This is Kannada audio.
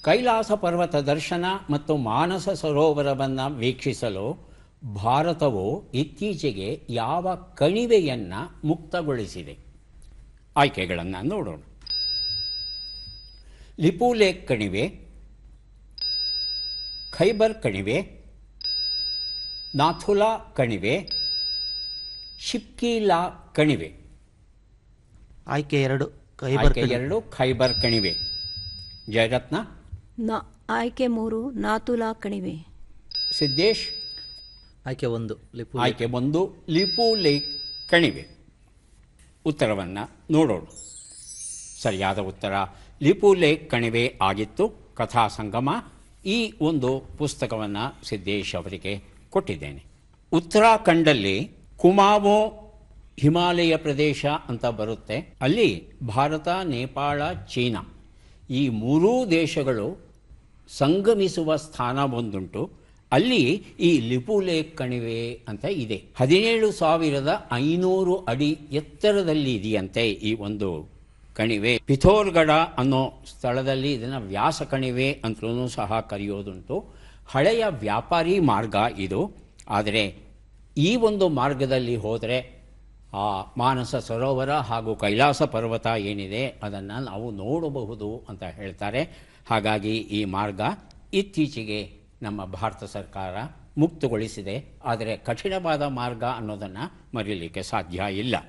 ಕೈಲಾಸ ಪರ್ವತ ದರ್ಶನ ಮತ್ತು ಮಾನಸ ಸರೋವರವನ್ನು ವೀಕ್ಷಿಸಲು ಭಾರತವು ಇತ್ತೀಚೆಗೆ ಯಾವ ಕಣಿವೆಯನ್ನು ಮುಕ್ತಗೊಳಿಸಿದೆ? ಆಯ್ಕೆಗಳನ್ನು ನೋಡೋಣ. ಲಿಪು ಲೇಕ್ ಕಣಿವೆ, ಖೈಬರ್ ಕಣಿವೆ, ನಾಥುಲಾ ಕಣಿವೆ, ಶಿಪ್ಕೀಲಾ ಕಣಿವೆ. ಆಯ್ಕೆ 2 ಖೈಬರ್ ಕಣಿವೆ. ಜಯರತ್ನ? ಆಯ್ಕೆ 3 ನಾಥುಲಾ ಕಣಿವೆ. ಸಿದ್ದೇಶ್? ಆಯ್ಕೆ 1 ಲಿಪು ಲೇಕ್ ಕಣಿವೆ. ಉತ್ತರವನ್ನು ನೋಡೋಣ. ಸರಿಯಾದ ಉತ್ತರ ಲಿಪು ಲೇಕ್ ಕಣಿವೆ ಆಗಿತ್ತು. ಕಥಾ ಸಂಗಮ ಈ ಒಂದು ಪುಸ್ತಕವನ್ನು ಸಿದ್ದೇಶ್ ಅವರಿಗೆ ಕೊಟ್ಟಿದ್ದೇನೆ. ಉತ್ತರಾಖಂಡಲ್ಲಿ ಕುಮಾವೋ ಹಿಮಾಲಯ ಪ್ರದೇಶ ಅಂತ ಬರುತ್ತೆ. ಅಲ್ಲಿ ಭಾರತ, ನೇಪಾಳ, ಚೀನಾ ಈ ಮೂರೂ ದೇಶಗಳು ಸಂಗಮಿಸುವ ಸ್ಥಾನ ಒಂದುಂಟು. ಅಲ್ಲಿ ಈ ಲಿಪು ಲೇಕ್ ಕಣಿವೆ ಅಂತ ಇದೆ. 17,500 ಅಡಿ ಎತ್ತರದಲ್ಲಿ ಇದೆಯಂತೆ ಈ ಒಂದು ಕಣಿವೆ. ಪಿಥೋರ್ಗಢ ಅನ್ನೋ ಸ್ಥಳದಲ್ಲಿ ಇದನ್ನು ವ್ಯಾಸ ಕಣಿವೆ ಅಂತಲೂ ಸಹ ಕರೆಯೋದುಂಟು. ಹಳೆಯ ವ್ಯಾಪಾರಿ ಮಾರ್ಗ ಇದು. ಆದರೆ ಈ ಒಂದು ಮಾರ್ಗದಲ್ಲಿ ಹೋದರೆ ಆ ಮಾನಸ ಸರೋವರ ಹಾಗೂ ಕೈಲಾಸ ಪರ್ವತ ಏನಿದೆ ಅದನ್ನು ನಾವು ನೋಡಬಹುದು ಅಂತ ಹೇಳ್ತಾರೆ. ಹಾಗಾಗಿ ಈ ಮಾರ್ಗ ಇತ್ತೀಚೆಗೆ ನಮ್ಮ ಭಾರತ ಸರ್ಕಾರ ಮುಕ್ತಗೊಳಿಸಿದೆ. ಆದರೆ ಕಠಿಣವಾದ ಮಾರ್ಗ ಅನ್ನೋದನ್ನು ಮರೀಲಿಕ್ಕೆ ಸಾಧ್ಯ ಇಲ್ಲ.